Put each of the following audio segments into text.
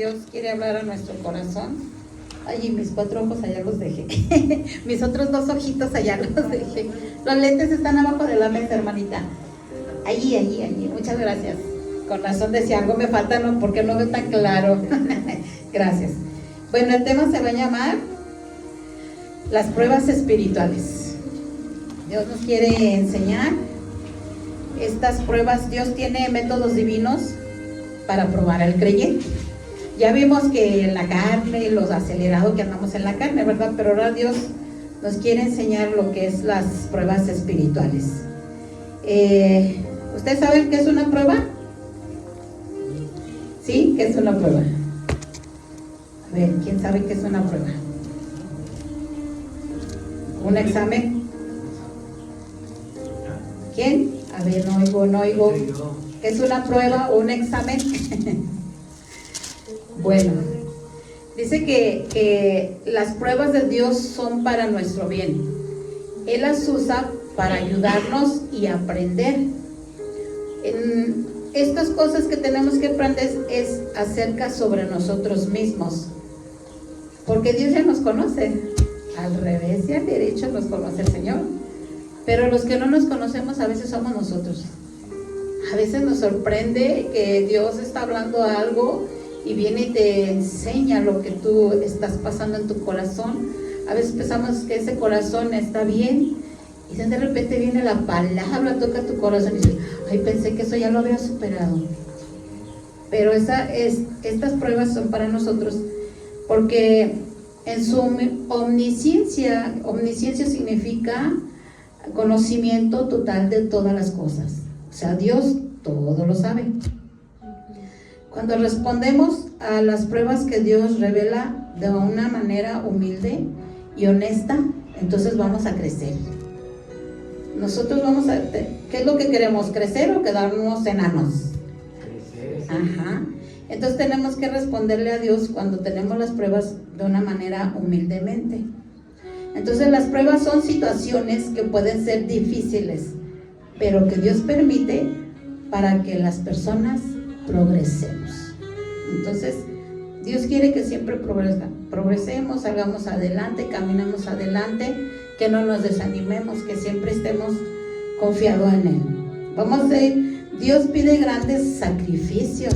Dios quiere hablar a nuestro corazón. Ay, mis 4 ojos allá los dejé. Mis otros 2 ojitos allá los dejé. Los lentes están abajo de la mesa, hermanita. Allí. Muchas gracias. Con razón decía, algo me falta, ¿no? Porque no veo tan claro. Gracias. Bueno, el tema se va a llamar las pruebas espirituales. Dios nos quiere enseñar estas pruebas. Dios tiene métodos divinos para probar al creyente. Ya vimos que en la carne, los acelerados que andamos en la carne, ¿verdad? Pero ahora Dios nos quiere enseñar lo que es las pruebas espirituales. ¿Ustedes saben qué es una prueba? ¿Sí? ¿Qué es una prueba? A ver, ¿quién sabe qué es una prueba? ¿Un examen? ¿Quién? A ver, no oigo. ¿Qué es una prueba o un examen? Bueno, dice que las pruebas de Dios son para nuestro bien. Él las usa para ayudarnos y aprender. En estas cosas que tenemos que aprender es acerca sobre nosotros mismos, porque Dios ya nos conoce. Al revés y al derecho nos conoce el Señor, pero los que no nos conocemos a veces somos nosotros. A veces nos sorprende que Dios está hablando algo y viene y te enseña lo que tú estás pasando en tu corazón. A veces pensamos que ese corazón está bien y de repente viene la palabra, toca tu corazón y dices, ay, pensé que eso ya lo había superado. Pero estas pruebas son para nosotros porque en su omnisciencia significa conocimiento total de todas las cosas. O sea, Dios todo lo sabe. Cuando respondemos a las pruebas que Dios revela de una manera humilde y honesta, entonces vamos a crecer. Nosotros ¿qué es lo que queremos? ¿Crecer o quedarnos enanos? Crecer. Ajá. Entonces tenemos que responderle a Dios cuando tenemos las pruebas de una manera humildemente. Entonces las pruebas son situaciones que pueden ser difíciles, pero que Dios permite para que las personas progresemos. Entonces Dios quiere que siempre progresemos, salgamos adelante, caminemos adelante, que no nos desanimemos, que siempre estemos confiados en Él. Vamos a ir. Dios pide grandes sacrificios.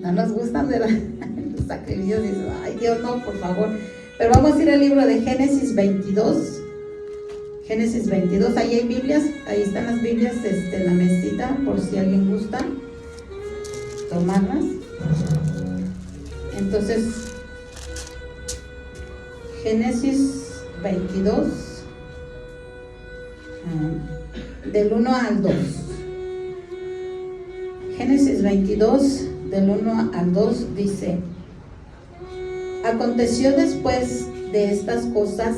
No nos gustan de los sacrificios. Dices, ay Dios, no, por favor. Pero vamos a ir al libro de Génesis 22. Génesis 22, ahí hay Biblias, ahí están las Biblias en la mesita, por si alguien gusta tomarlas. Entonces, Génesis 22, del 1 al 2. Génesis 22, del 1 al 2 dice: aconteció después de estas cosas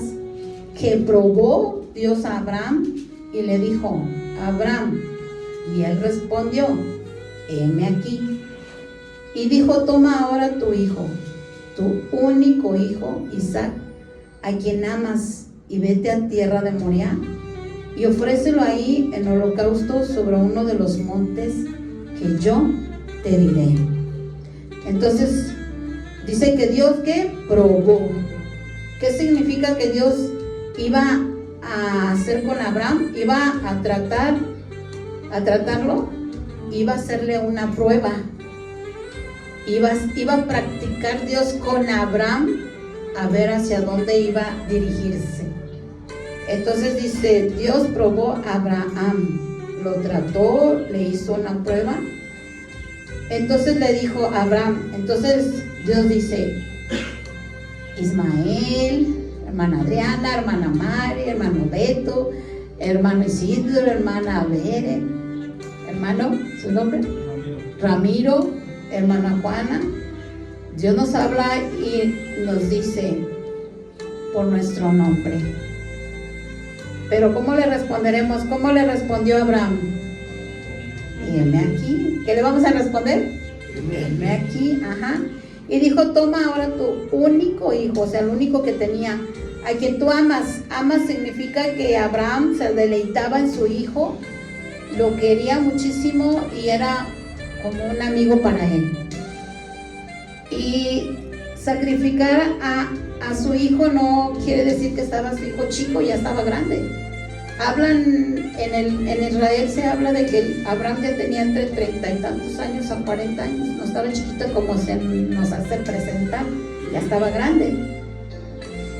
que probó Dios a Abraham y le dijo, Abraham, y él respondió, heme aquí. Y dijo, toma ahora tu hijo, tu único hijo, Isaac, a quien amas, y vete a tierra de Moriah, y ofrécelo ahí en holocausto sobre uno de los montes que yo te diré. Entonces, dice que Dios, ¿qué? Probó. ¿Qué significa que Dios iba a hacer con Abraham? Iba a tratarlo, iba a hacerle una prueba. Iba a practicar Dios con Abraham a ver hacia dónde iba a dirigirse. Entonces dice, Dios probó a Abraham, lo trató, le hizo una prueba. Entonces le dijo a Abraham, entonces Dios dice, Ismael, hermana Adriana, hermana Mari, hermano Beto, hermano Isidro, hermana Bere, hermano, ¿su nombre? Ramiro, hermana Juana. Dios nos habla y nos dice por nuestro nombre. Pero ¿cómo le responderemos? ¿Cómo le respondió Abraham? Heme aquí. ¿Qué le vamos a responder? Heme aquí, ajá. Y dijo, toma ahora tu único hijo, o sea, el único que tenía, a quien tú amas. Amas significa que Abraham se deleitaba en su hijo, lo quería muchísimo y era como un amigo para él. Y sacrificar a su hijo no quiere decir que estaba su hijo chico, ya estaba grande. Hablan, en Israel se habla de que Abraham ya tenía entre 30 y tantos años a 40 años, no estaba chiquito como se nos hace presentar, ya estaba grande.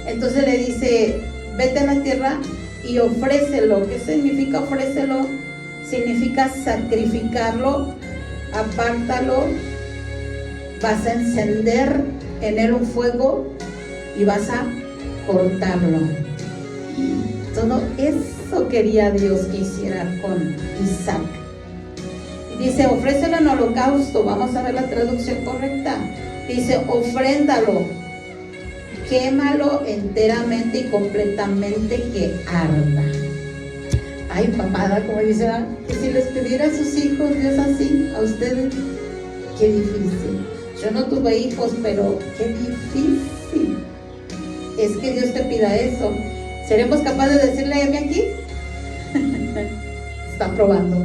Entonces le dice, vete a la tierra y ofrécelo. ¿Qué significa ofrécelo? Significa sacrificarlo, apártalo, vas a encender en él un fuego y vas a cortarlo. Todo eso quería Dios que hiciera con Isaac. Dice, ofrécelo en holocausto. Vamos a ver la traducción correcta. Dice, ofréndalo, quémalo enteramente y completamente, que arda. Ay, papada, como dice, que si les pidiera a sus hijos Dios así, a ustedes, qué difícil. Yo no tuve hijos, pero qué difícil es que Dios te pida eso. ¿Seremos capaces de decirle a mí aquí? Está probando.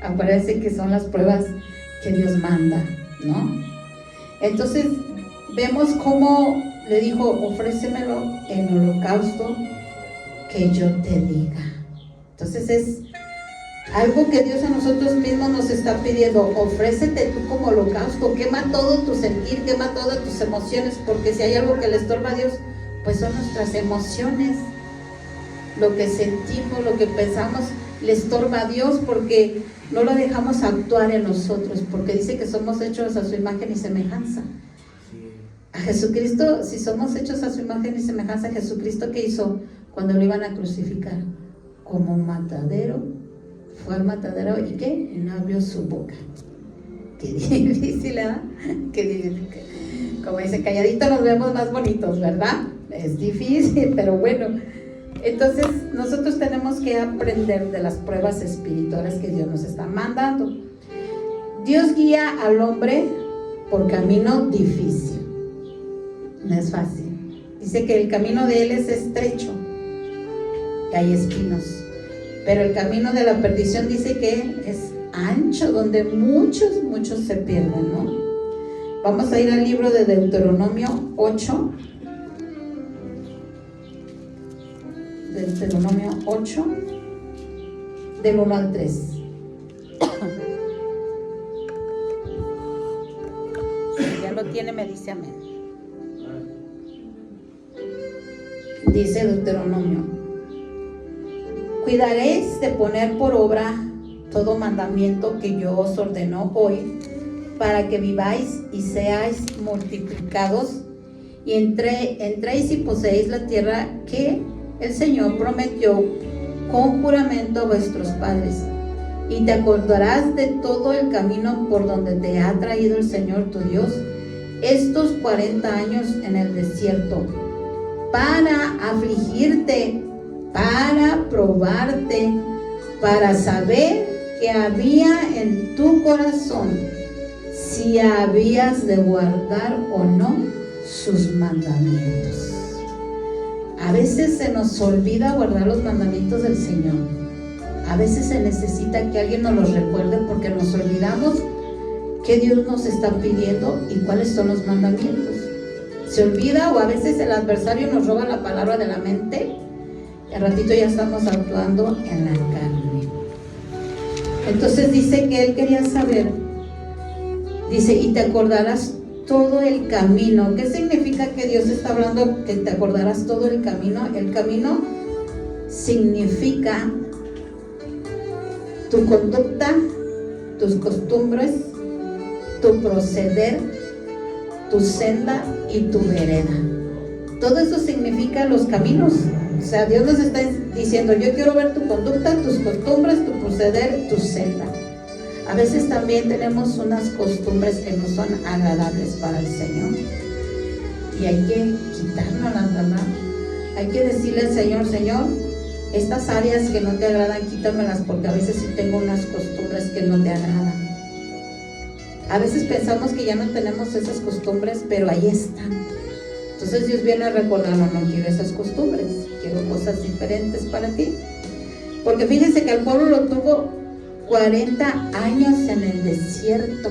Acuérdense que son las pruebas que Dios manda, ¿no? Entonces, vemos cómo le dijo, ofrécemelo en holocausto que yo te diga. Entonces es algo que Dios a nosotros mismos nos está pidiendo. Ofrécete tú como holocausto, quema todo tu sentir, quema todas tus emociones, porque si hay algo que le estorba a Dios, pues son nuestras emociones. Lo que sentimos, lo que pensamos, le estorba a Dios porque no lo dejamos actuar en nosotros, porque dice que somos hechos a su imagen y semejanza. A Jesucristo, si somos hechos a su imagen y semejanza, Jesucristo, ¿qué hizo cuando lo iban a crucificar? Como un matadero, fue al matadero y ¿qué? Y no abrió su boca. Qué difícil, ¿verdad? Qué difícil. Como dice, calladito nos vemos más bonitos, ¿verdad? Es difícil, pero bueno. Entonces nosotros tenemos que aprender de las pruebas espirituales que Dios nos está mandando. Dios guía al hombre por camino difícil. No es fácil. Dice que el camino de él es estrecho, que hay espinos, pero el camino de la perdición dice que es ancho, donde muchos se pierden, ¿no? Vamos a ir al libro de Deuteronomio 8. Deuteronomio 8, del 1 al 3. Si ya lo tiene, me dice amén. Dice Deuteronomio: cuidaréis de poner por obra todo mandamiento que yo os ordeno hoy, para que viváis y seáis multiplicados, y entréis y poseéis la tierra que el Señor prometió con juramento a vuestros padres, y te acordarás de todo el camino por donde te ha traído el Señor tu Dios estos 40 años en el desierto, para afligirte, para probarte, para saber qué había en tu corazón, si habías de guardar o no sus mandamientos. A veces se nos olvida guardar los mandamientos del Señor. A veces se necesita que alguien nos los recuerde, porque nos olvidamos qué Dios nos está pidiendo y cuáles son los mandamientos. Se olvida, o a veces el adversario nos roba la palabra de la mente y al ratito ya estamos actuando en la carne. Entonces dice que él quería saber, dice, y te acordarás todo el camino. ¿Qué significa que Dios está hablando que te acordarás todo el camino? El camino significa tu conducta, tus costumbres, tu proceder, tu senda y tu vereda. Todo eso significa los caminos. O sea, Dios nos está diciendo, yo quiero ver tu conducta, tus costumbres, tu proceder, tu senda. A veces también tenemos unas costumbres que no son agradables para el Señor, y hay que quitárnoslas, ¿verdad? Hay que decirle al Señor, Señor, estas áreas que no te agradan, quítamelas, porque a veces sí tengo unas costumbres que no te agradan. A veces pensamos que ya no tenemos esas costumbres, pero ahí están. Entonces Dios viene a recordarnos, no quiero esas costumbres, quiero cosas diferentes para ti. Porque fíjense que el pueblo lo tuvo 40 años en el desierto.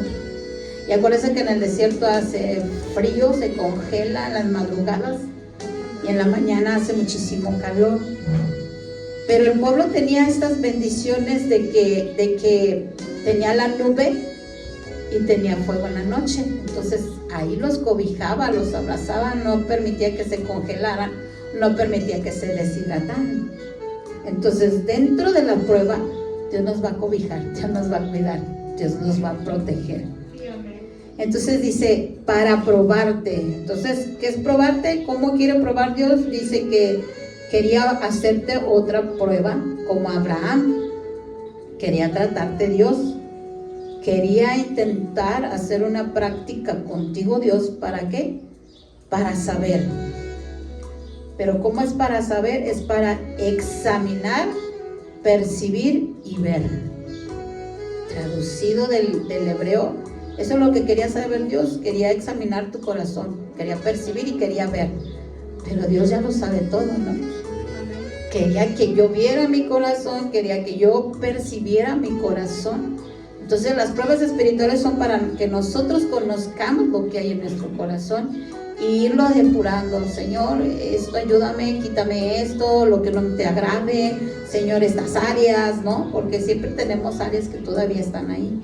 Y acuérdense que en el desierto hace frío, se congela en las madrugadas y en la mañana hace muchísimo calor. Pero el pueblo tenía estas bendiciones de que tenía la nube y tenía fuego en la noche. Entonces ahí los cobijaba, los abrazaba, no permitía que se congelaran, no permitía que se deshidrataran. Entonces dentro de la prueba Dios nos va a cobijar, Dios nos va a cuidar, Dios nos va a proteger. Entonces dice, para probarte. Entonces, ¿qué es probarte? ¿Cómo quiere probar Dios? Dice que quería hacerte otra prueba, como Abraham. Quería tratarte Dios. Quería intentar hacer una práctica contigo Dios. ¿Para qué? Para saber. Pero ¿cómo es para saber? Es para examinar, percibir y ver. Traducido del hebreo, eso es lo que quería saber Dios. Quería examinar tu corazón, quería percibir y quería ver. Pero Dios ya lo sabe todo, ¿no? Quería que yo viera mi corazón, quería que yo percibiera mi corazón. Entonces las pruebas espirituales son para que nosotros conozcamos lo que hay en nuestro corazón y irlo depurando. Señor, esto ayúdame, quítame esto, lo que no te agrade, Señor, estas áreas, ¿no? Porque siempre tenemos áreas que todavía están ahí.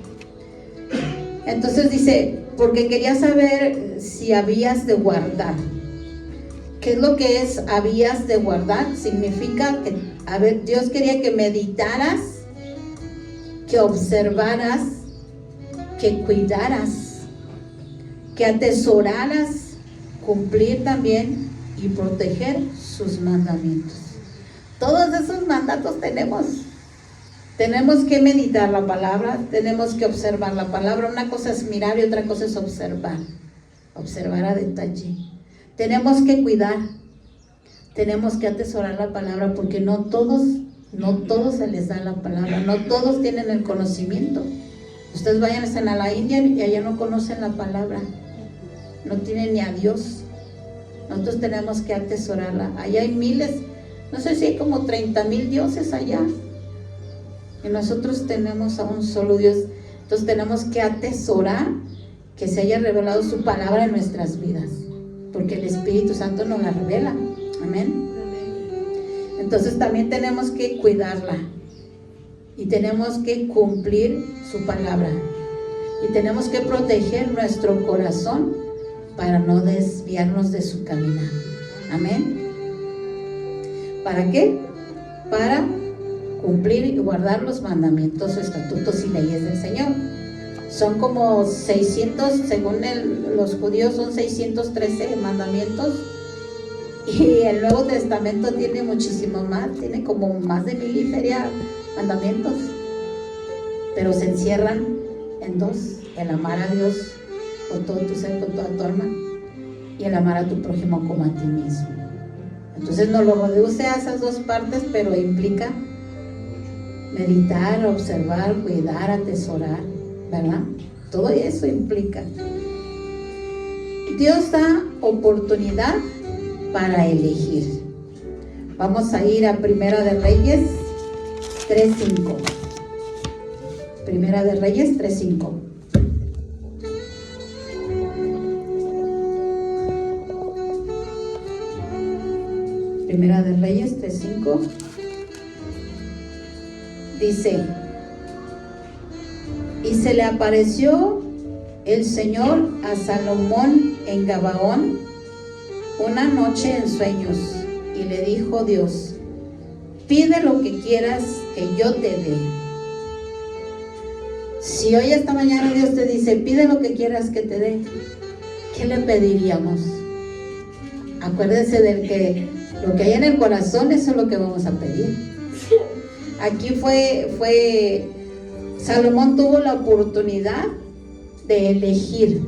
Entonces dice, porque quería saber si habías de guardar. ¿Qué es lo que es habías de guardar? Significa que, a ver, Dios quería que meditaras, que observaras, que cuidaras, que atesoraras, cumplir también y proteger sus mandamientos. Todos esos mandatos tenemos. Tenemos que meditar la palabra, tenemos que observar la palabra. Una cosa es mirar y otra cosa es observar. Observar a detalle. Tenemos que cuidar, tenemos que atesorar la palabra, porque no todos se les da la palabra, no todos tienen el conocimiento. Ustedes vayan a la India y allá no conocen la palabra, no tienen ni a Dios. Nosotros tenemos que atesorarla. Allá hay miles, no sé si hay como 30,000 dioses allá, y nosotros tenemos a un solo Dios. Entonces tenemos que atesorar que se haya revelado su palabra en nuestras vidas, porque el Espíritu Santo nos la revela. Amén. Entonces también tenemos que cuidarla y tenemos que cumplir su palabra y tenemos que proteger nuestro corazón para no desviarnos de su caminar. Amén. ¿Para qué? Para cumplir y guardar los mandamientos, estatutos y leyes del Señor. Son como 600, según los judíos son 613 mandamientos, y el Nuevo Testamento tiene muchísimo más, tiene como más de 1000 y feria mandamientos, pero se encierran en dos: el amar a Dios con todo tu ser, con toda tu alma, y el amar a tu prójimo como a ti mismo. Entonces nos lo reduce a esas dos partes, pero implica meditar, observar, cuidar, atesorar, ¿verdad? Todo eso implica. Dios da oportunidad para elegir. Vamos a ir a Primera de Reyes 3:5. Primera de Reyes 3:5. Primera de Reyes 3:5. Dice: y se le apareció el Señor a Salomón en Gabaón una noche en sueños, y le dijo Dios: pide lo que quieras que yo te dé. Si hoy esta mañana Dios te dice: pide lo que quieras que te dé, ¿qué le pediríamos? Acuérdense de que lo que hay en el corazón, eso es lo que vamos a pedir. Aquí Salomón tuvo la oportunidad de elegir.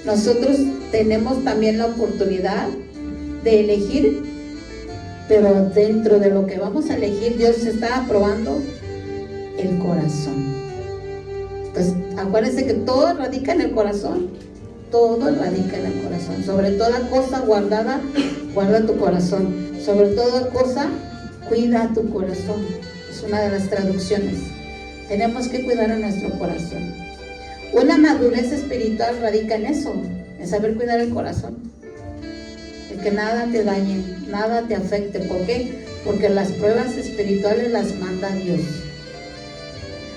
Nosotros tenemos también la oportunidad de elegir, pero dentro de lo que vamos a elegir, Dios está probando el corazón. Entonces, acuérdense que todo radica en el corazón. Todo radica en el corazón. Sobre toda cosa guardada, guarda tu corazón. Sobre toda cosa, cuida tu corazón. Es una de las traducciones. Tenemos que cuidar a nuestro corazón. Una madurez espiritual radica en eso, en saber cuidar el corazón, en que nada te dañe, nada te afecte. ¿Por qué? Porque las pruebas espirituales las manda Dios.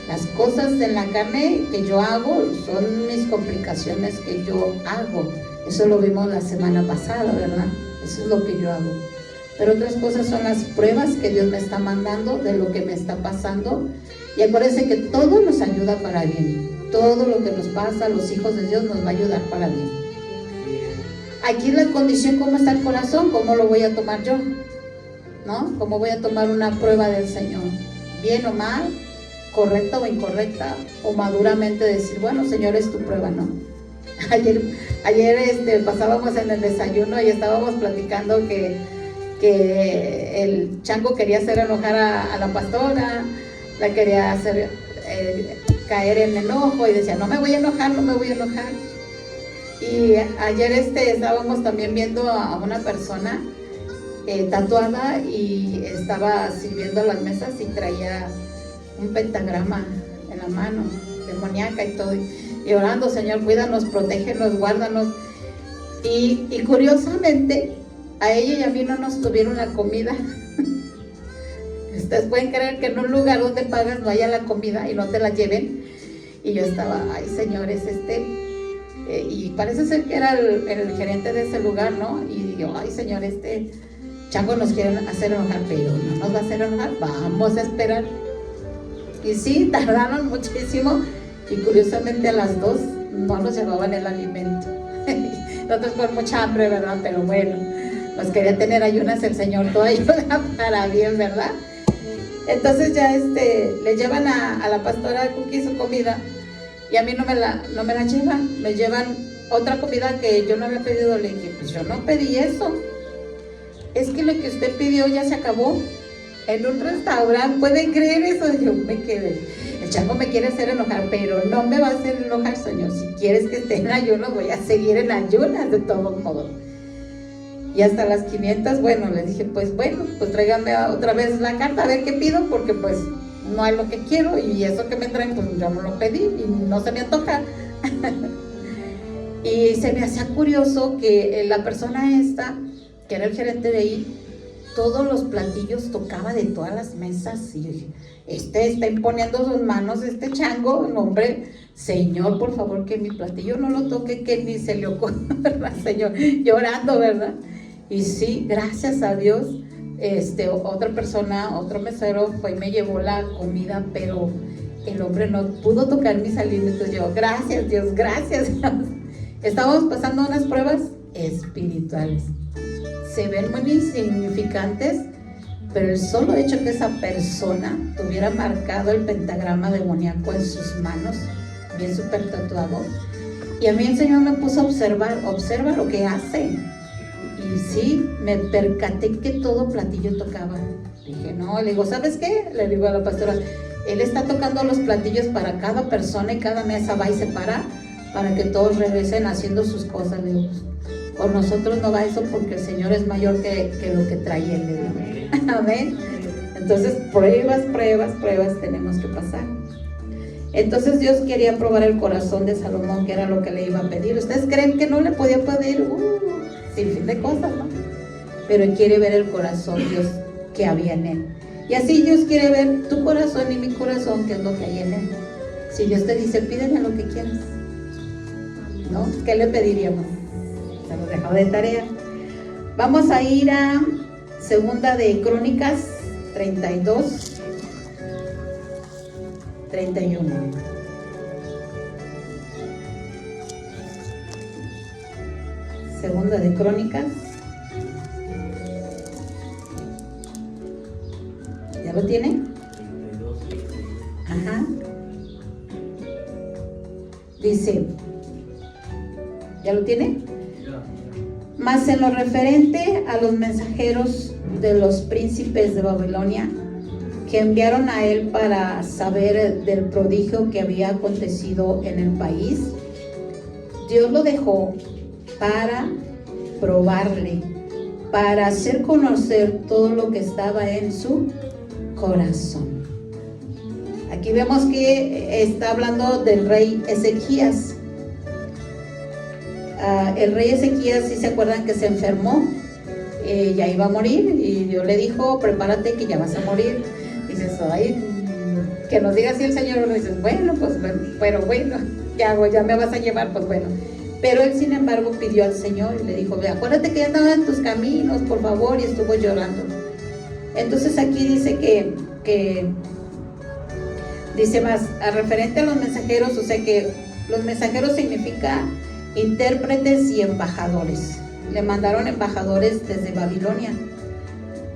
Las cosas en la carne que yo hago son mis complicaciones que yo hago. Eso lo vimos la semana pasada, ¿verdad? Eso es lo que yo hago. Pero otras cosas son las pruebas que Dios me está mandando de lo que me está pasando. Y acuérdense que todo nos ayuda para bien. Todo lo que nos pasa a los hijos de Dios nos va a ayudar para bien. Aquí la condición, ¿cómo está el corazón? ¿Cómo lo voy a tomar yo? ¿No? ¿Cómo voy a tomar una prueba del Señor? ¿Bien o mal? ¿Correcta o incorrecta? O maduramente decir, bueno, Señor, es tu prueba, ¿no? Ayer pasábamos en el desayuno y estábamos platicando que el chango quería hacer enojar a la pastora, la quería hacer caer en enojo y decía, no me voy a enojar, no me voy a enojar. Y ayer estábamos también viendo a una persona tatuada y estaba sirviendo a las mesas y traía un pentagrama en la mano, demoníaca y todo, y orando, Señor, cuídanos, protégenos, guárdanos. Y curiosamente, a ella y a mí no nos tuvieron la comida. Ustedes pueden creer que en un lugar donde pagas no haya la comida y no te la lleven. Y yo estaba, ay, señores, y parece ser que era el gerente de ese lugar, ¿no? Y yo, ay, señor, chango nos quiere hacer enojar, pero no nos va a hacer enojar, vamos a esperar. Y sí, tardaron muchísimo y curiosamente a las 2 no nos llevaban el alimento. Nosotros con mucha hambre, ¿verdad? Pero bueno, nos quería tener ayunas el Señor, toda ayuda para bien, ¿verdad? Entonces ya le llevan a la pastora Cookie su comida y a mí no me la llevan, me llevan otra comida que yo no había pedido. Le dije, pues yo no pedí eso, es que lo que usted pidió ya se acabó en un restaurante, ¿pueden creer eso? Yo me quedé, el chango me quiere hacer enojar, pero no me va a hacer enojar, Señor. Si quieres que esté en ayunas, voy a seguir en ayunas de todos modos. Y hasta las 500, bueno, les dije, pues bueno, pues tráiganme otra vez la carta, a ver qué pido, porque pues no es lo que quiero, y eso que me traen, pues yo no lo pedí, y no se me antoja. Y se me hacía curioso que la persona esta, que era el gerente de ahí, todos los platillos tocaba de todas las mesas, y dije, está imponiendo sus manos, chango, no, hombre, Señor, por favor, que mi platillo no lo toque, que ni se le ocurra, ¿verdad, Señor? Llorando, ¿verdad? Y sí, gracias a Dios, otra persona, otro mesero fue y me llevó la comida, pero el hombre no pudo tocar mis alimentos. Yo, gracias Dios, gracias Dios. Estábamos pasando unas pruebas espirituales. Se ven muy insignificantes, pero el solo hecho que esa persona tuviera marcado el pentagrama demoníaco en sus manos, bien súper tatuado, y a mí el Señor me puso a observa lo que hace. Y sí, me percaté que todo platillo tocaba. Dije, no, le digo, ¿sabes qué? Le digo a la pastora, él está tocando los platillos para cada persona y cada mesa va y se para que todos regresen haciendo sus cosas. Le digo, con nosotros no va eso porque el Señor es mayor que lo que trae él. Le digo, amén. Entonces, pruebas tenemos que pasar. Entonces Dios quería probar el corazón de Salomón, que era lo que le iba a pedir. ¿Ustedes creen que no le podía pedir? Sin fin de cosas, ¿no? Pero quiere ver el corazón, Dios, que había en él. Y así Dios quiere ver tu corazón y mi corazón, que es lo que hay en él. Si Dios te dice, pídeme lo que quieras, ¿no? ¿Qué le pediríamos? Se lo dejaba de tarea. Vamos a ir a Segunda de Crónicas 32, 31. Segunda de Crónicas. ¿Ya lo tiene? Ajá. Dice, ¿ya lo tiene? Mas en lo referente a los mensajeros de los príncipes de Babilonia, que enviaron a él para saber del prodigio que había acontecido en el país, Dios lo dejó para probarle, para hacer conocer todo lo que estaba en su corazón. Aquí vemos que está hablando del rey Ezequías. El rey Ezequías, si se acuerdan que se enfermó, ya iba a morir y Dios le dijo, prepárate que ya vas a morir. Dices, ay, que nos diga así el Señor. Dices, bueno, pues bueno, pero bueno, ¿qué hago? Ya me vas a llevar, pues bueno. Pero él, sin embargo, pidió al Señor y le dijo, ve, acuérdate que ya estaba en tus caminos, por favor, y estuvo llorando. Entonces aquí dice que dice más, referente a los mensajeros, o sea que los mensajeros significa intérpretes y embajadores. Le mandaron embajadores desde Babilonia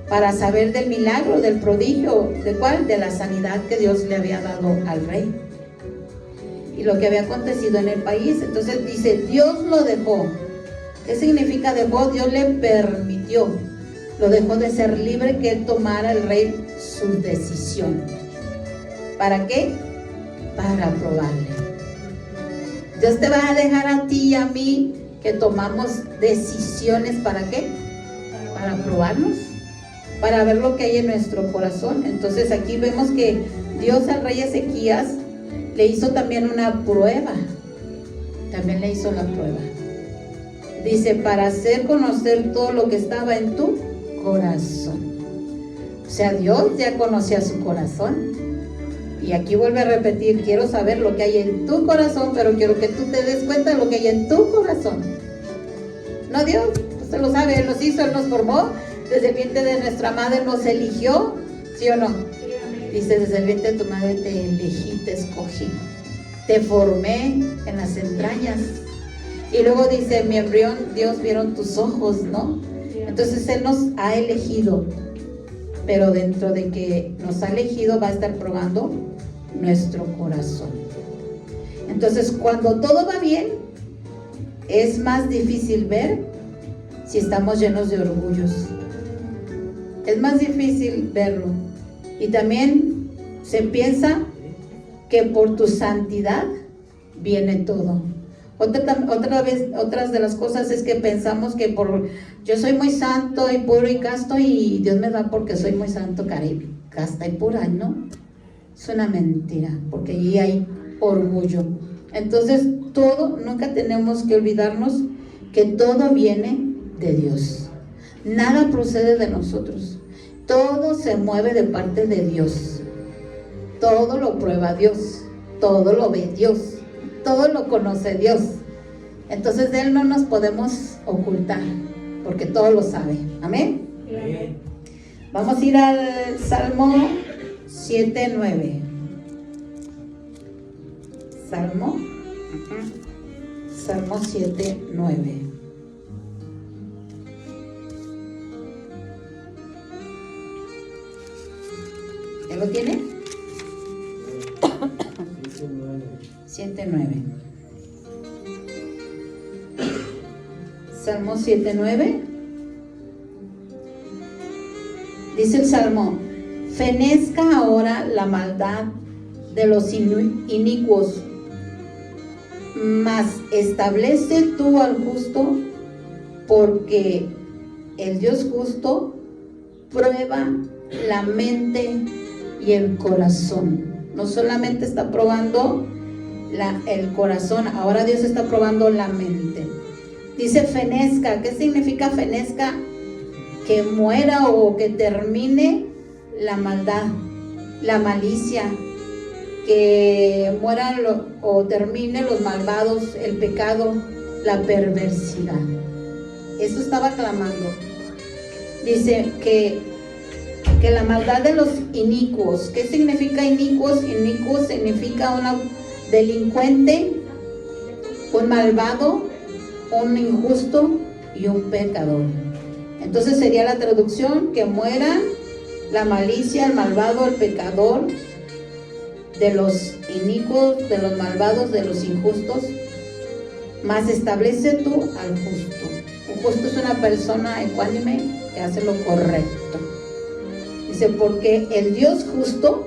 para saber del milagro, del prodigio, ¿de cuál? De la sanidad que Dios le había dado al rey y lo que había acontecido en el país. Entonces dice, Dios lo dejó. ¿Qué significa dejó? Dios le permitió, lo dejó de ser libre, que él tomara el rey su decisión. ¿Para qué? Para probarle. Dios te va a dejar a ti y a mí que tomamos decisiones. ¿Para qué? Para probarnos, para ver lo que hay en nuestro corazón. Entonces aquí vemos que Dios al rey Ezequías le hizo también una prueba. También le hizo la prueba. Dice, para hacer conocer todo lo que estaba en tu corazón. O sea, Dios ya conocía su corazón. Y aquí vuelve a repetir, quiero saber lo que hay en tu corazón, pero quiero que tú te des cuenta de lo que hay en tu corazón. No, Dios, usted lo sabe, Él nos hizo, Él nos formó, desde el vientre de nuestra madre nos eligió, ¿sí o no? Dice, desde el vientre de tu madre te elegí, te escogí, te formé en las entrañas. Y luego dice, mi embrión, Dios, vieron tus ojos, ¿no? Entonces Él nos ha elegido, pero dentro de que nos ha elegido va a estar probando nuestro corazón. Entonces, cuando todo va bien, es más difícil ver si estamos llenos de orgullos. Es más difícil verlo. Y también se piensa que por tu santidad viene todo. Otras de las cosas es que pensamos que por yo soy muy santo y puro y casto y Dios me da porque soy muy santo, casta y pura, ¿no? Es una mentira, porque allí hay orgullo. Entonces nunca tenemos que olvidarnos que todo viene de Dios. Nada procede de nosotros. Todo se mueve de parte de Dios. Todo lo prueba Dios. Todo lo ve Dios. Todo lo conoce Dios. Entonces de Él no nos podemos ocultar, porque todo lo sabe. Amén. Amén. Vamos a ir al Salmo 7:9. Salmo 7:9. ¿Ya lo tiene? 7:9. Salmo 7:9. Dice el Salmo, fenezca ahora la maldad de los inicuos, mas establece tú al justo, porque el Dios justo prueba la mente y el corazón. No solamente está probando el corazón, ahora Dios está probando la mente. Dice fenezca. ¿Qué significa fenezca? Que muera o que termine la maldad, la malicia, que mueran o termine los malvados, el pecado, la perversidad. Eso estaba clamando. Dice que la maldad de los inicuos. ¿Qué significa inicuos? Inicuo significa un delincuente, un malvado, un injusto y un pecador. Entonces sería la traducción: que muera la malicia, el malvado, el pecador, de los inicuos, de los malvados, de los injustos, mas establece tú al justo. Un justo es una persona ecuánime que hace lo correcto. Dice, porque el Dios justo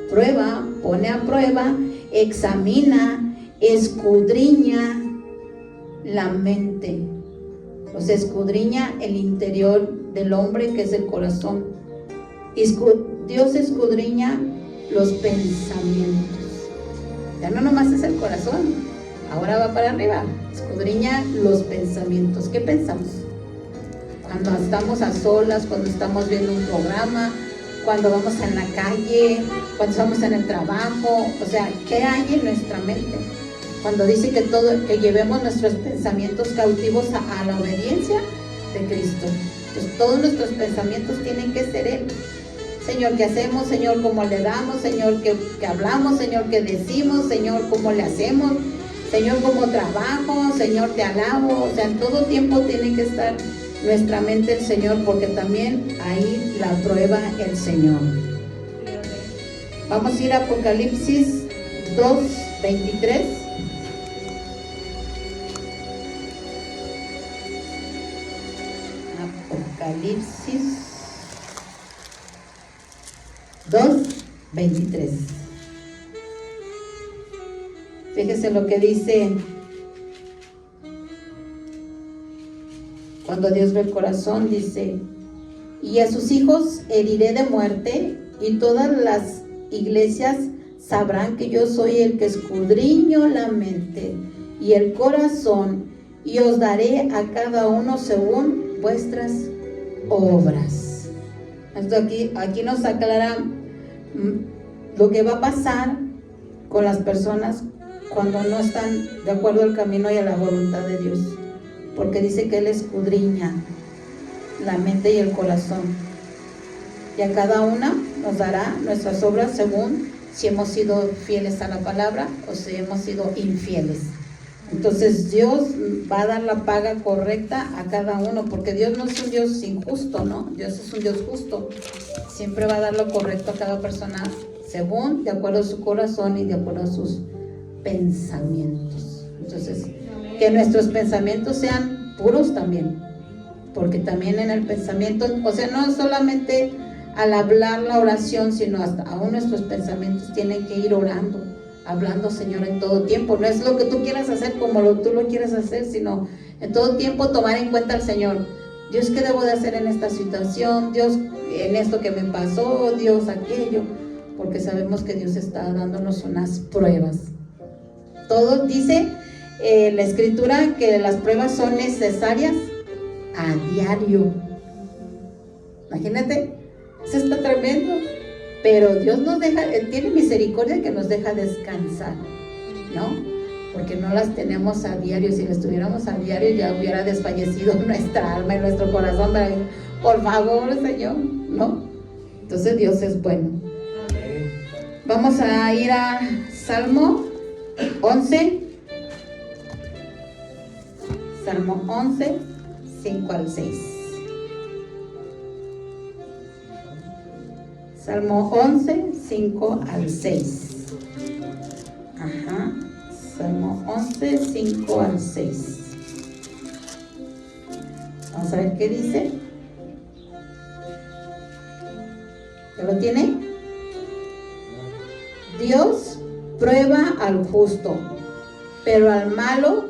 prueba, pone a prueba, examina, escudriña la mente. O sea, escudriña el interior del hombre, que es el corazón. Dios escudriña los pensamientos. Ya no nomás es el corazón, ahora va para arriba. Escudriña los pensamientos. ¿Qué pensamos? Cuando estamos a solas, cuando estamos viendo un programa, cuando vamos en la calle, cuando estamos en el trabajo, o sea, ¿qué hay en nuestra mente? Cuando dice que llevemos nuestros pensamientos cautivos a la obediencia de Cristo. Entonces todos nuestros pensamientos tienen que ser Él. Señor, ¿qué hacemos? Señor, ¿cómo le damos? Señor, ¿qué hablamos? Señor, ¿qué decimos? Señor, ¿cómo le hacemos? Señor, ¿cómo trabajo? Señor, te alabo. O sea, en todo tiempo tiene que estar nuestra mente el Señor, porque también ahí la prueba el Señor. Vamos a ir a Apocalipsis 2:23. Apocalipsis 2:23. Fíjese lo que dice. Cuando Dios ve el corazón, dice: y a sus hijos heriré de muerte, y todas las iglesias sabrán que yo soy el que escudriño la mente y el corazón, y os daré a cada uno según vuestras obras. Esto aquí nos aclara lo que va a pasar con las personas cuando no están de acuerdo al camino y a la voluntad de Dios, porque dice que Él escudriña la mente y el corazón, y a cada una nos dará nuestras obras según si hemos sido fieles a la palabra o si hemos sido infieles. Entonces Dios va a dar la paga correcta a cada uno, porque Dios no es un Dios injusto, ¿no? Dios es un Dios justo. Siempre va a dar lo correcto a cada persona según, de acuerdo a su corazón y de acuerdo a sus pensamientos. Entonces, que nuestros pensamientos sean puros también, porque también en el pensamiento, o sea, no solamente al hablar la oración, sino hasta aún nuestros pensamientos tienen que ir orando, hablando, Señor, en todo tiempo. No es lo que tú quieras hacer como tú lo quieres hacer, sino en todo tiempo tomar en cuenta al Señor. Dios, ¿qué debo de hacer en esta situación? Dios, en esto que me pasó, Dios, aquello, porque sabemos que Dios está dándonos unas pruebas. Todo dice la Escritura que las pruebas son necesarias a diario. Imagínate, eso está tremendo. Pero Dios nos deja, tiene misericordia que nos deja descansar, ¿no? Porque no las tenemos a diario. Si las tuviéramos a diario, ya hubiera desfallecido nuestra alma y nuestro corazón. Por favor, Señor, ¿no? Entonces Dios es bueno. Vamos a ir a Salmo 11. Salmo 11, 5 al 6. Salmo 11, 5 al 6. Ajá. Salmo 11, 5 al 6. Vamos a ver qué dice. ¿Ya lo tiene? Dios prueba al justo, pero al malo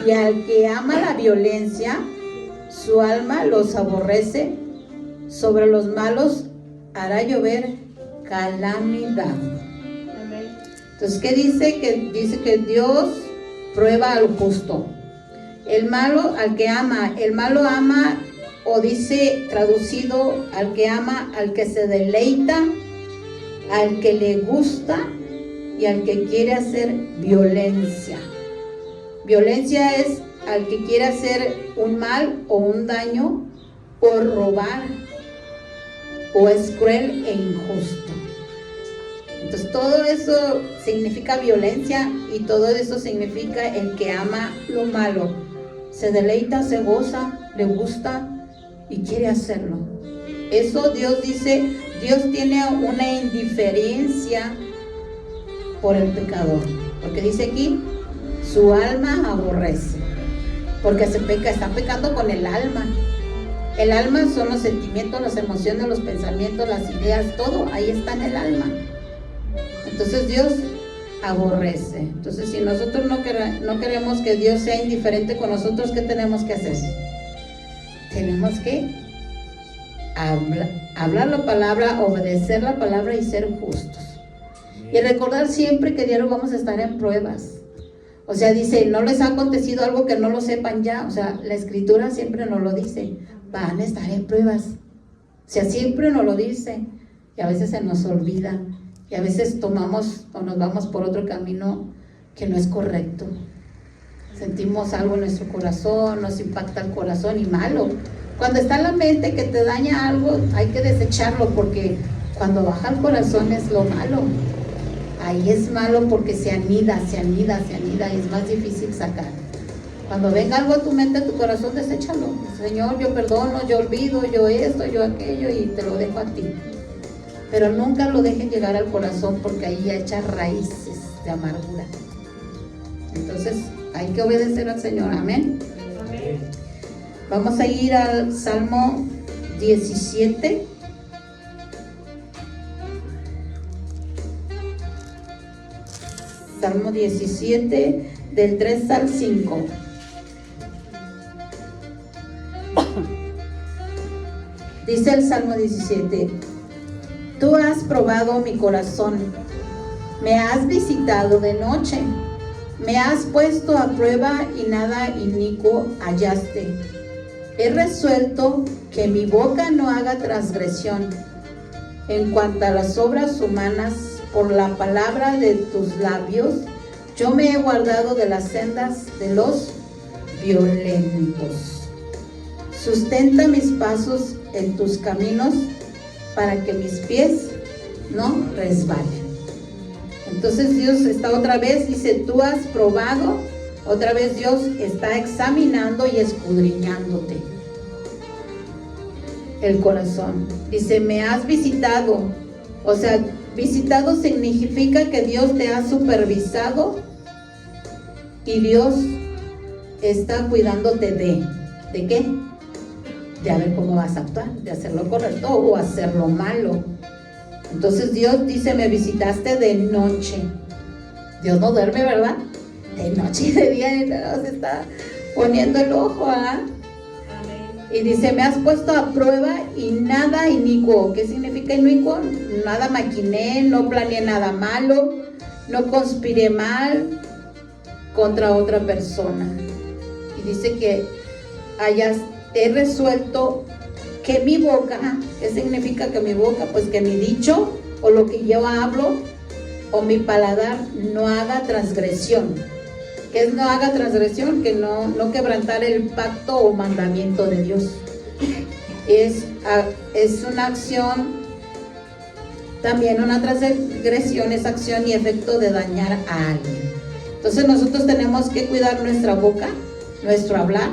y al que ama la violencia, su alma los aborrece. Sobre los malos hará llover calamidad. Entonces, ¿qué dice? Dice que Dios prueba al justo. El malo, al que ama. El malo ama, o dice traducido, al que ama, al que se deleita, al que le gusta y al que quiere hacer violencia. Violencia es al que quiere hacer un mal o un daño por robar, o es cruel e injusto. Entonces todo eso significa violencia, y todo eso significa el que ama lo malo, se deleita, se goza, le gusta y quiere hacerlo. Eso Dios dice, Dios tiene una indiferencia por el pecador, porque dice aquí, su alma aborrece, porque está pecando con el alma. El alma son los sentimientos, las emociones, los pensamientos, las ideas, todo ahí está en el alma. Entonces Dios aborrece. Entonces, si nosotros no queremos que Dios sea indiferente con nosotros, ¿qué tenemos que hacer? Tenemos que hablar la palabra, obedecer la palabra y ser justos. Y recordar siempre que diario vamos a estar en pruebas. O sea, dice, no les ha acontecido algo que no lo sepan ya. O sea, la Escritura siempre nos lo dice. Van a estar en pruebas. O sea, siempre nos lo dice. Y a veces se nos olvida. Y a veces tomamos o nos vamos por otro camino que no es correcto. Sentimos algo en nuestro corazón, nos impacta el corazón y malo. Cuando está en la mente que te daña algo, hay que desecharlo, porque cuando baja el corazón es lo malo. Ahí es malo porque se anida y es más difícil sacar. Cuando venga algo a tu mente, a tu corazón, deséchalo. Señor, yo perdono, yo olvido, yo esto, yo aquello, y te lo dejo a ti. Pero nunca lo dejen llegar al corazón, porque ahí ya echa raíces de amargura. Entonces hay que obedecer al Señor, amén. Amén. Vamos a ir al Salmo 17. Salmo 17, del 3 al 5. Dice el Salmo 17: Tú has probado mi corazón, me has visitado de noche, me has puesto a prueba y nada inicuo hallaste. He resuelto que mi boca no haga transgresión. En cuanto a las obras humanas, por la palabra de tus labios, yo me he guardado de las sendas de los violentos. Sustenta mis pasos en tus caminos, para que mis pies no resbalen. Entonces Dios está otra vez, dice, tú has probado. Otra vez Dios está examinando y escudriñándote el corazón. Dice, me has visitado. O sea, visitado significa que Dios te ha supervisado y Dios está cuidándote ¿de qué? De a ver cómo vas a actuar, de hacer lo correcto o hacer lo malo. Entonces Dios dice, me visitaste de noche. Dios no duerme, ¿verdad? De noche y de día nos está poniendo el ojo, ¿ah? Y dice, me has puesto a prueba y nada inicuo. ¿Qué significa inicuo? Nada maquiné, no planeé nada malo, no conspiré mal contra otra persona. Y dice que he resuelto que mi boca, ¿qué significa que mi boca? Pues que mi dicho o lo que yo hablo o mi paladar no haga transgresión. ¿Qué es no haga transgresión? Que no quebrantar el pacto o mandamiento de Dios. Es una acción, también una transgresión es acción y efecto de dañar a alguien. Entonces nosotros tenemos que cuidar nuestra boca, nuestro hablar.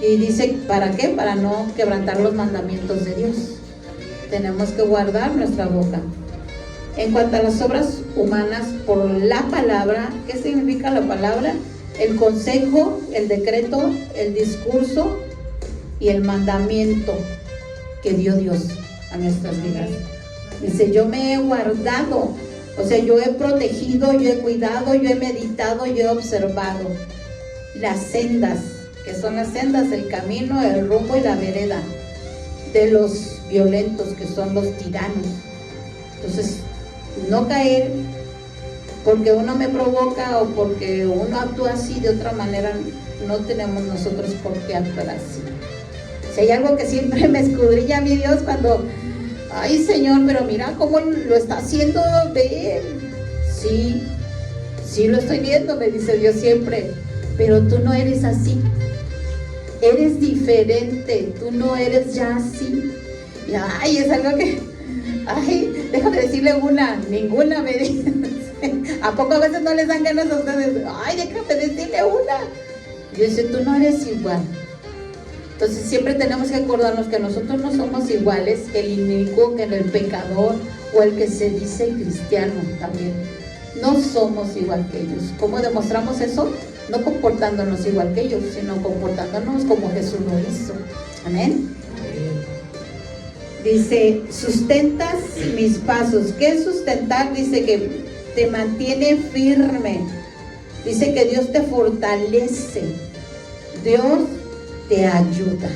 Y dice, ¿para qué? Para no quebrantar los mandamientos de Dios. Tenemos que guardar nuestra boca. En cuanto a las obras humanas, por la palabra, ¿qué significa la palabra? El consejo, el decreto, el discurso y el mandamiento que dio Dios a nuestras vidas. Dice, yo me he guardado, o sea, yo he protegido, yo he cuidado, yo he meditado, yo he observado las sendas, que son las sendas, el camino, el rumbo y la vereda de los violentos, que son los tiranos. Entonces, no caer porque uno me provoca o porque uno actúa así de otra manera, no tenemos nosotros por qué actuar así. Si hay algo que siempre me escudriña a mi Dios cuando, ay Señor, pero mira cómo lo está haciendo, ve. Sí lo estoy viendo, me dice Dios siempre, pero tú no eres así. Eres diferente, tú no eres ya así. Y ay, es algo que, ay, déjame decirle ninguna me dice. ¿A poco a veces no les dan ganas a ustedes? Ay, déjame decirle una. Yo dice, tú no eres igual. Entonces siempre tenemos que acordarnos que nosotros no somos iguales que el inicuo, que el pecador o el que se dice cristiano también. No somos igual que ellos. ¿Cómo demostramos eso? No comportándonos igual que ellos, sino comportándonos como Jesús lo hizo. Amén. Dice, sustentas mis pasos. ¿Qué es sustentar? Dice que te mantiene firme. Dice que Dios te fortalece. Dios te ayuda.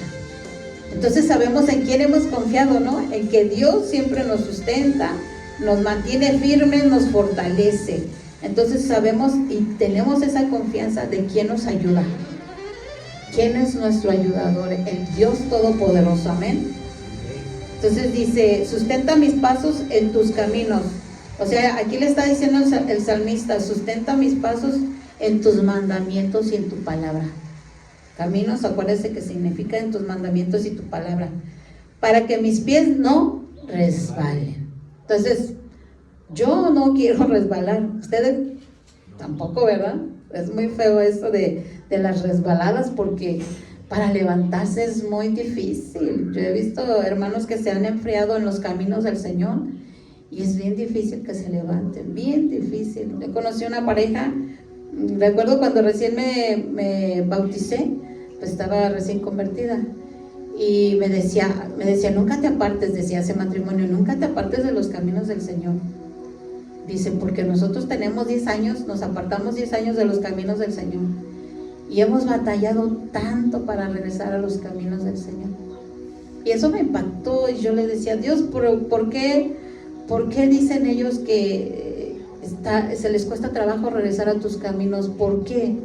Entonces sabemos en quién hemos confiado, ¿no? En que Dios siempre nos sustenta, nos mantiene firmes, nos fortalece. Entonces sabemos y tenemos esa confianza de quién nos ayuda. ¿Quién es nuestro ayudador? El Dios Todopoderoso, amén. Entonces dice, sustenta mis pasos en tus caminos. O sea, aquí le está diciendo el salmista, sustenta mis pasos en tus mandamientos y en tu palabra. Caminos, acuérdense que significa en tus mandamientos y tu palabra, para que mis pies no resbalen. Entonces, yo no quiero resbalar, ustedes tampoco, ¿verdad? Es muy feo eso de las resbaladas, porque para levantarse es muy difícil. Yo he visto hermanos que se han enfriado en los caminos del Señor y es bien difícil que se levanten, bien difícil. Yo conocí una pareja, recuerdo cuando recién me bauticé, pues estaba recién convertida, y me decía, nunca te apartes, decía ese matrimonio, nunca te apartes de los caminos del Señor. Dice, porque nosotros tenemos 10 años, nos apartamos 10 años de los caminos del Señor, y hemos batallado tanto para regresar a los caminos del Señor. Y eso me impactó, y yo le decía, Dios, ¿por qué dicen ellos que se les cuesta trabajo regresar a tus caminos? ¿Por qué?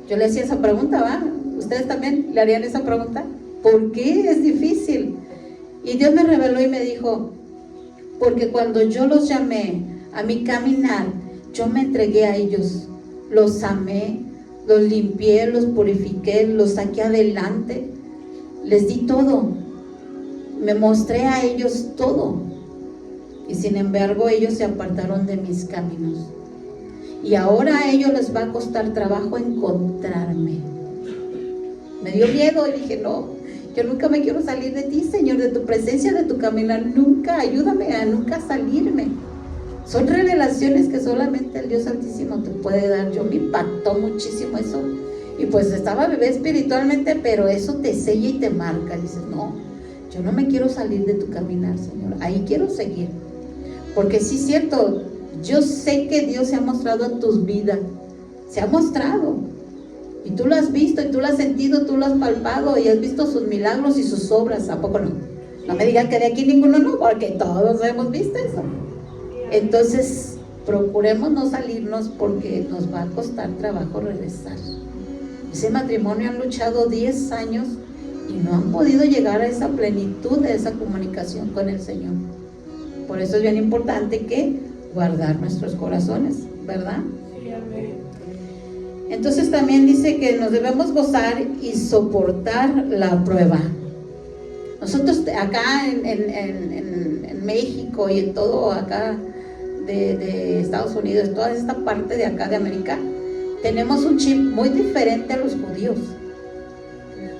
Yo le hacía esa pregunta, ¿va? ¿Ustedes también le harían esa pregunta? ¿Por qué es difícil? Y Dios me reveló y me dijo, porque cuando yo los llamé a mi caminar, yo me entregué a ellos, los amé, los limpié, los purifiqué, los saqué adelante, les di todo, me mostré a ellos todo, y sin embargo ellos se apartaron de mis caminos, y ahora a ellos les va a costar trabajo encontrarme. Me dio miedo y dije, no, yo nunca me quiero salir de ti, Señor, de tu presencia, de tu caminar, nunca, ayúdame a nunca salirme. Son revelaciones que solamente el Dios Altísimo te puede dar. Yo me impactó muchísimo eso, y pues estaba bebé espiritualmente, pero eso te sella y te marca. Dices, no, yo no me quiero salir de tu caminar, Señor, ahí quiero seguir, porque sí es cierto, yo sé que Dios se ha mostrado en tus vidas, se ha mostrado, y tú lo has visto, y tú lo has sentido, tú lo has palpado, y has visto sus milagros y sus obras. ¿A poco no? No me digan que de aquí ninguno no, porque todos hemos visto eso. Entonces, procuremos no salirnos, porque nos va a costar trabajo regresar. Ese matrimonio han luchado 10 años y no han podido llegar a esa plenitud de esa comunicación con el Señor. Por eso es bien importante que guardar nuestros corazones, ¿verdad? Sí, amén. Entonces también dice que nos debemos gozar y soportar la prueba. Nosotros acá en México y en todo acá de Estados Unidos, toda esta parte de acá de América, tenemos un chip muy diferente a los judíos.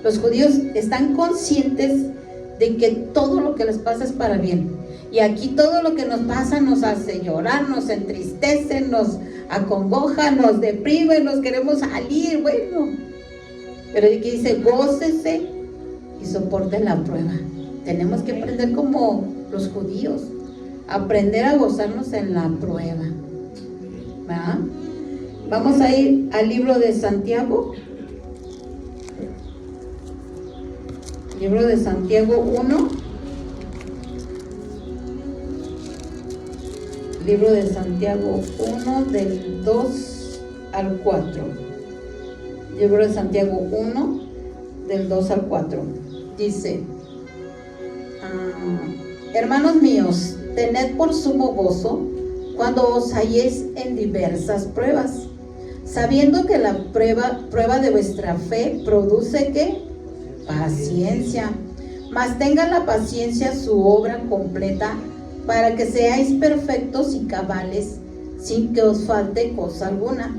Los judíos están conscientes de que todo lo que les pasa es para bien. Y aquí todo lo que nos pasa nos hace llorar, nos entristece, nos acongoja, nos deprime, nos queremos salir, bueno. Pero aquí dice, gócese y soporte la prueba. Tenemos que aprender como los judíos, aprender a gozarnos en la prueba, ¿verdad? Vamos a ir al libro de Santiago. Libro de Santiago 1. Libro de Santiago 1 del 2 al 4. Libro de Santiago 1 del 2 al 4. Dice, hermanos míos, tened por sumo gozo cuando os halléis en diversas pruebas, sabiendo que la prueba de vuestra fe produce ¿qué? Paciencia. Mas tenga la paciencia su obra completa, para que seáis perfectos y cabales, sin que os falte cosa alguna.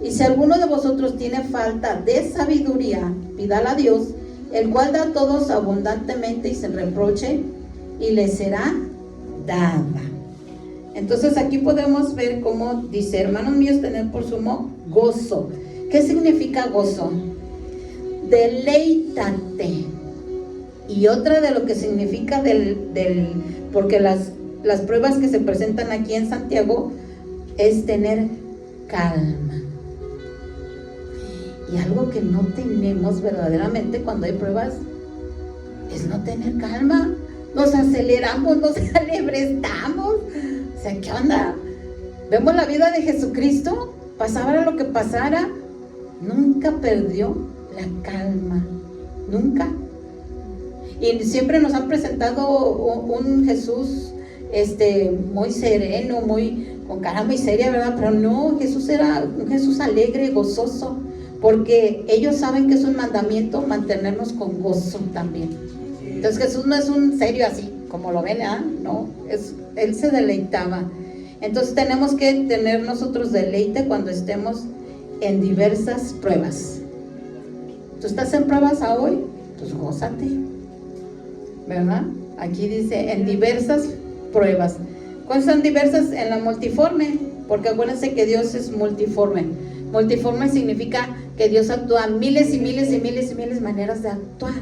Y si alguno de vosotros tiene falta de sabiduría, pídala a Dios, el cual da a todos abundantemente y sin reproche, y le será dada. Entonces aquí podemos ver cómo dice, hermanos míos, tened por sumo gozo. ¿Qué significa gozo? Deleítate. Y otra de lo que significa porque las pruebas que se presentan aquí en Santiago es tener calma. Y algo que no tenemos verdaderamente cuando hay pruebas es no tener calma. Nos aceleramos, nos alebrestamos. O sea, ¿qué onda? Vemos la vida de Jesucristo, pasara lo que pasara, nunca perdió la calma, nunca. Y siempre nos han presentado un Jesús muy sereno, con cara muy seria, ¿verdad? Pero no, Jesús era un Jesús alegre, gozoso, porque ellos saben que es un mandamiento mantenernos con gozo también. Entonces Jesús no es un serio así, como lo ven, ¿ah? No, Él se deleitaba. Entonces tenemos que tener nosotros deleite cuando estemos en diversas pruebas. ¿Tú estás en pruebas a hoy? Pues gózate, ¿verdad? Aquí dice en diversas pruebas. ¿Cuáles son diversas? En la multiforme, porque acuérdense que Dios es multiforme. Multiforme significa que Dios actúa miles y miles y miles y miles maneras de actuar.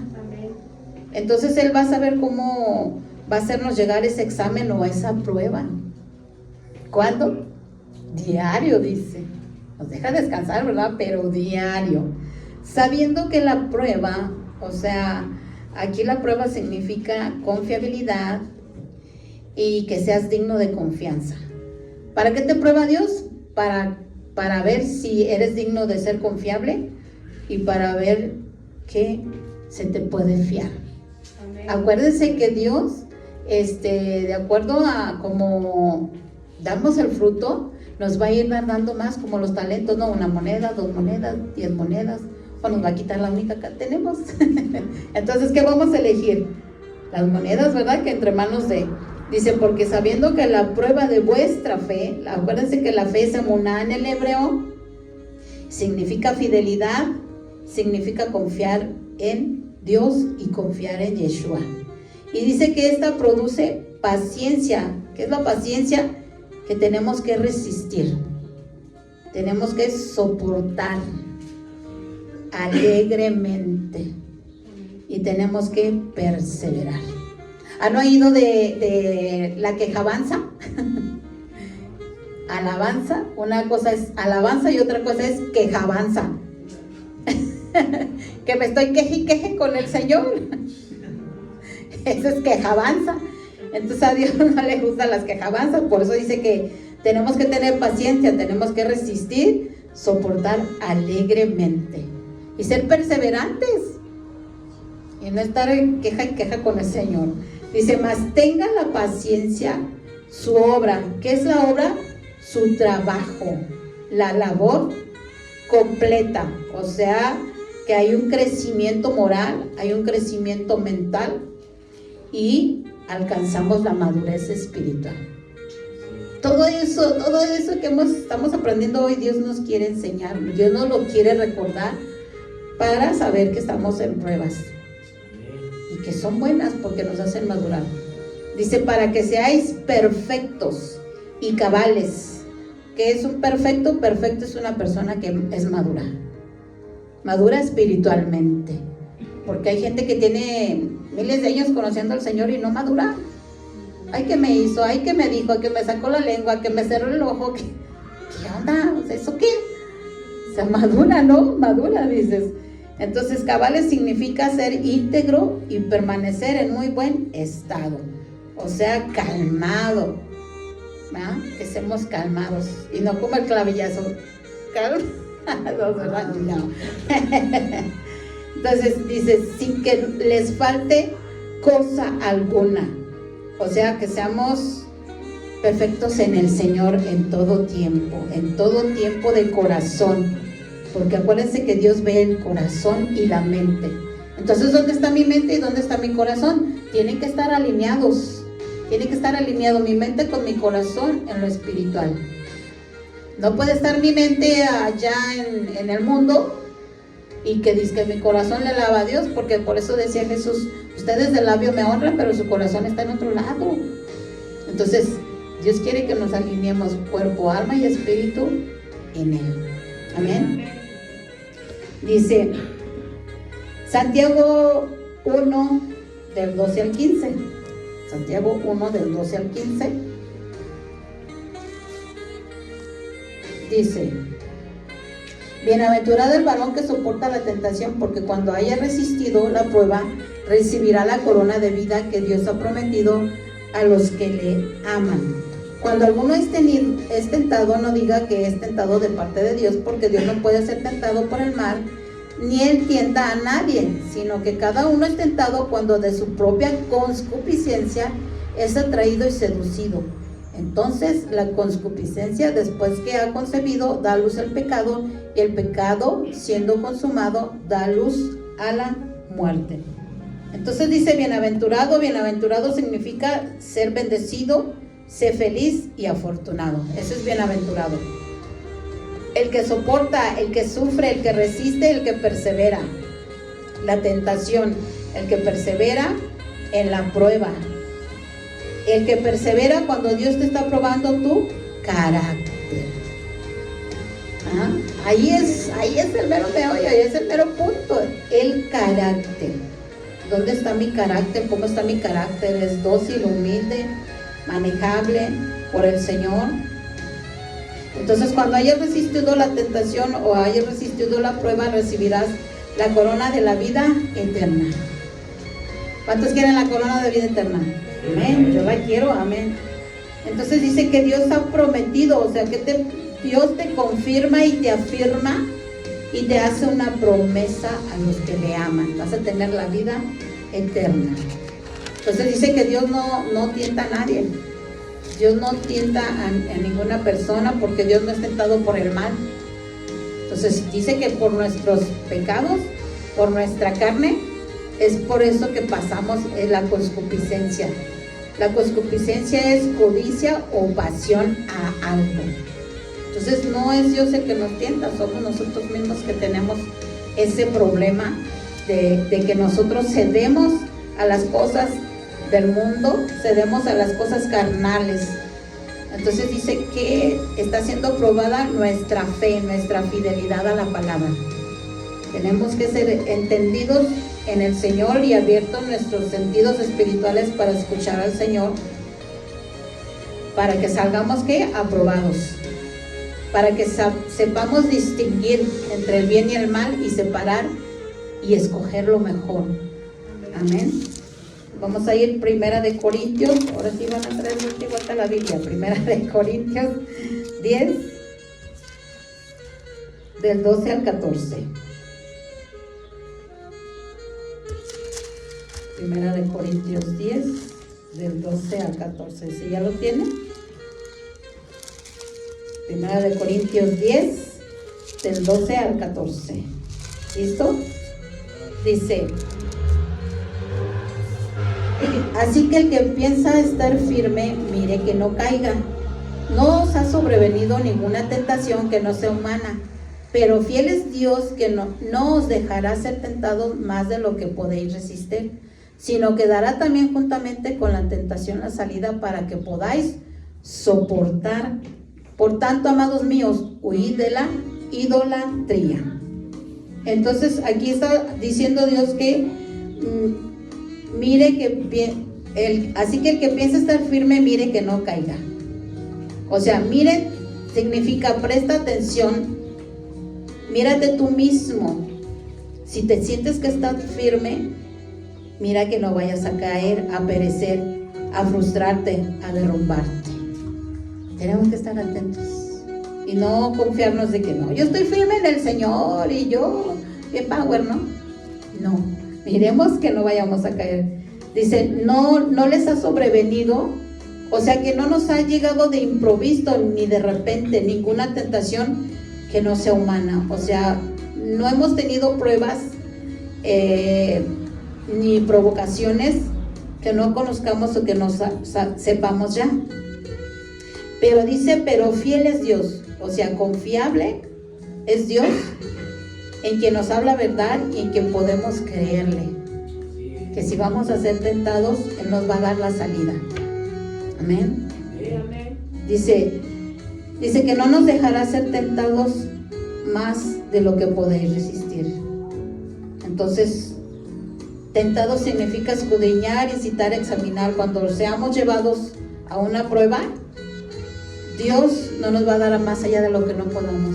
Entonces Él va a saber cómo va a hacernos llegar ese examen o esa prueba. ¿Cuándo? Diario, dice. Nos deja descansar, ¿verdad? Pero diario. Sabiendo que la prueba, o sea, aquí la prueba significa confiabilidad y que seas digno de confianza. ¿Para qué te prueba Dios? Para ver si eres digno de ser confiable y para ver que se te puede fiar. Amén. Acuérdense que Dios, de acuerdo a como damos el fruto, nos va a ir dando más, como los talentos, ¿no? 1 moneda, 2 monedas, 10 monedas, o nos va a quitar la única que tenemos. Entonces, ¿qué vamos a elegir? Las monedas, ¿verdad? Que entre manos de... Dice, porque sabiendo que la prueba de vuestra fe, acuérdense que la fe es emuná en el hebreo, significa fidelidad, significa confiar en Dios y confiar en Yeshua. Y dice que esta produce paciencia. ¿Qué es la paciencia? Que tenemos que resistir, tenemos que soportar alegremente y tenemos que perseverar. ¿Han oído de la quejabanza? Alabanza, una cosa es alabanza y otra cosa es quejabanza. Que me estoy queje con el Señor. Eso es quejabanza. Entonces a Dios no le gustan las quejabanzas, por eso dice que tenemos que tener paciencia, tenemos que resistir, soportar alegremente y ser perseverantes y no estar en queja y queja con el Señor. Dice, mas tenga la paciencia su obra. ¿Qué es la obra? Su trabajo, la labor completa, o sea, que hay un crecimiento moral, hay un crecimiento mental y alcanzamos la madurez espiritual. Todo eso que estamos aprendiendo hoy, Dios nos quiere enseñar, Dios nos lo quiere recordar para saber que estamos en pruebas y que son buenas porque nos hacen madurar. Dice, para que seáis perfectos y cabales. ¿Qué es un perfecto? Perfecto es una persona que es madura espiritualmente, porque hay gente que tiene miles de años conociendo al Señor y no madura. Ay, que me hizo, ay, que me dijo, que me sacó la lengua, que me cerró el ojo. ¿Qué onda? O sea, ¿eso qué? O sea, madura, ¿no? Madura, dices. Entonces, cabales significa ser íntegro y permanecer en muy buen estado. O sea, calmado. ¿Ah? Que seamos calmados y no como el clavillazo. Calmados, ¿verdad? No. Entonces dice, sin que les falte cosa alguna. O sea, que seamos perfectos en el Señor en todo tiempo de corazón. Porque acuérdense que Dios ve el corazón y la mente. Entonces, ¿dónde está mi mente y dónde está mi corazón? Tienen que estar alineados. Tiene que estar alineado mi mente con mi corazón en lo espiritual. No puede estar mi mente allá en el mundo y que dice que mi corazón le alaba a Dios, porque por eso decía Jesús, ustedes de labio me honran, pero su corazón está en otro lado. Entonces, Dios quiere que nos alineemos cuerpo, alma y espíritu en Él. Amén. Dice Santiago 1, del 12 al 15. Santiago 1, del 12 al 15. Dice, bienaventurado el varón que soporta la tentación, porque cuando haya resistido la prueba, recibirá la corona de vida que Dios ha prometido a los que le aman. Cuando alguno es tentado, no diga que es tentado de parte de Dios, porque Dios no puede ser tentado por el mal, ni él tienta a nadie, sino que cada uno es tentado cuando de su propia concupiscencia es atraído y seducido. Entonces la concupiscencia, después que ha concebido, da luz al pecado, y el pecado, siendo consumado, da luz a la muerte. Entonces dice bienaventurado. Bienaventurado significa ser bendecido, ser feliz y afortunado. Eso es bienaventurado. El que soporta, el que sufre, el que resiste, el que persevera. La tentación, el que persevera en la prueba. El que persevera cuando Dios te está probando tu carácter. Ahí es el mero meollo, ahí es el mero punto. El carácter. ¿Dónde está mi carácter? ¿Cómo está mi carácter? ¿Es dócil, humilde, manejable por el Señor? Entonces, cuando hayas resistido la tentación o hayas resistido la prueba, recibirás la corona de la vida eterna. ¿Cuántos quieren la corona de vida eterna? Amén, yo la quiero, amén. Entonces dice que Dios ha prometido, o sea que Dios te confirma y te afirma y te hace una promesa a los que le aman. Vas a tener la vida eterna. Entonces dice que Dios no tienta a nadie. Dios no tienta a ninguna persona, porque Dios no es tentado por el mal. Entonces dice que por nuestros pecados, por nuestra carne, es por eso que pasamos la concupiscencia. La concupiscencia es codicia o pasión a algo. Entonces no es Dios el que nos tienta, somos nosotros mismos que tenemos ese problema de que nosotros cedemos a las cosas del mundo, cedemos a las cosas carnales. Entonces dice que está siendo probada nuestra fe, nuestra fidelidad a la palabra. Tenemos que ser entendidos en el Señor y abiertos nuestros sentidos espirituales para escuchar al Señor, para que salgamos ¿qué? Aprobados, para que sepamos distinguir entre el bien y el mal y separar y escoger lo mejor. Amén. Vamos a ir Primera de Corintios, ahora sí van a traer igual a la Biblia, Primera de Corintios 10, del 12 al 14. Primera de Corintios 10, del 12 al 14. ¿Sí ya lo tienen? Primera de Corintios 10, del 12 al 14. ¿Listo? Dice: así que el que piensa estar firme, mire que no caiga. No os ha sobrevenido ninguna tentación que no sea humana, pero fiel es Dios, que no os dejará ser tentados más de lo que podéis resistir, sino que dará también juntamente con la tentación la salida para que podáis soportar. Por tanto, amados míos, huid de la idolatría. Entonces aquí está diciendo Dios que mire que así que el que piensa estar firme, mire que no caiga. O sea, mire significa presta atención, mírate tú mismo. Si te sientes que estás firme, mira que no vayas a caer, a perecer, a frustrarte, a derrumbarte. Tenemos que estar atentos y no confiarnos de que no, yo estoy firme en el Señor y yo bien power, ¿no? No, miremos que no vayamos a caer. Dice, no les ha sobrevenido, o sea que no nos ha llegado de improviso ni de repente ninguna tentación que no sea humana. O sea, no hemos tenido pruebas ni provocaciones que no conozcamos o que no sepamos ya. Pero dice, pero fiel es Dios, o sea, confiable es Dios, en quien nos habla verdad y en quien podemos creerle. Que si vamos a ser tentados, Él nos va a dar la salida. Amén. Dice que no nos dejará ser tentados más de lo que podéis resistir. Entonces, tentado significa escudriñar, citar, examinar. Cuando seamos llevados a una prueba, Dios no nos va a dar más allá de lo que no podamos.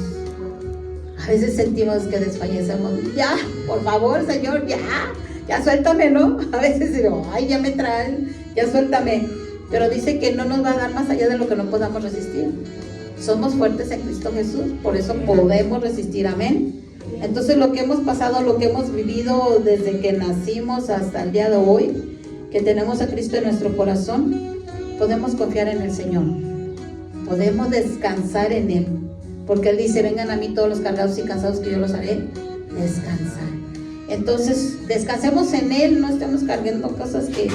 A veces sentimos que desfallecemos. Ya, por favor, Señor, ya suéltame, ¿no? A veces digo, ay, ya me traen, ya suéltame. pero dice que no nos va a dar más allá de lo que no podamos resistir. Somos fuertes en Cristo Jesús, por eso podemos resistir, amén. Entonces lo que hemos pasado, lo que hemos vivido desde que nacimos hasta el día de hoy, que tenemos a Cristo en nuestro corazón, podemos confiar en el Señor, podemos descansar en Él, porque Él dice, vengan a mí todos los cargados y cansados que yo los haré descansar. Entonces descansemos en Él, no estemos cargando cosas que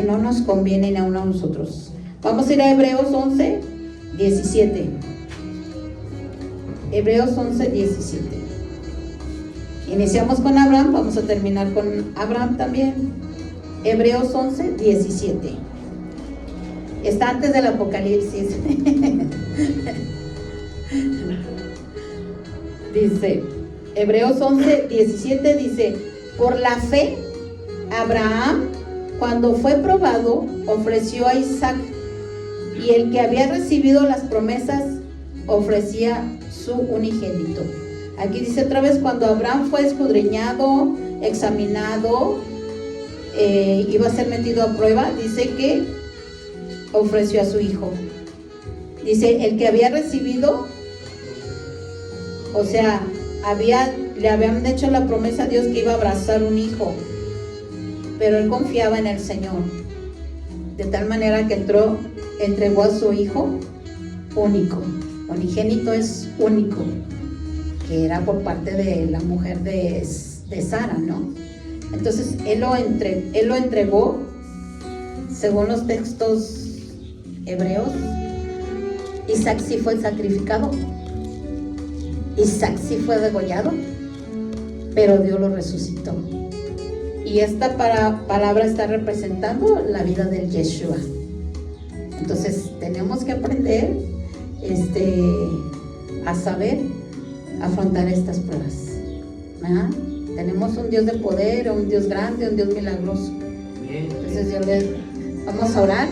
no nos convienen aún a nosotros. Vamos a ir a Hebreos 11, 17. Hebreos 11, 17. Iniciamos con Abraham, vamos a terminar con Abraham también. Hebreos 11, 17. Está antes del Apocalipsis. Dice, Hebreos 11, 17 dice, por la fe, Abraham, cuando fue probado, ofreció a Isaac, y el que había recibido las promesas ofrecía su unigénito. Aquí dice otra vez, cuando Abraham fue escudriñado, examinado, iba a ser metido a prueba, dice que ofreció a su hijo. Dice, el que había recibido, o sea, le habían hecho la promesa a Dios que iba a abrazar un hijo, pero él confiaba en el Señor, de tal manera que entregó a su hijo único. Unigénito es único, que era por parte de la mujer de Sara, ¿no? Entonces él lo entregó según los textos hebreos. Isaac sí fue sacrificado, Isaac sí fue degollado, pero Dios lo resucitó. Y esta palabra está representando la vida del Yeshua. Entonces tenemos que aprender a saber afrontar estas pruebas, ¿verdad? Tenemos un Dios de poder, un Dios grande, un Dios milagroso. Entonces vamos a orar.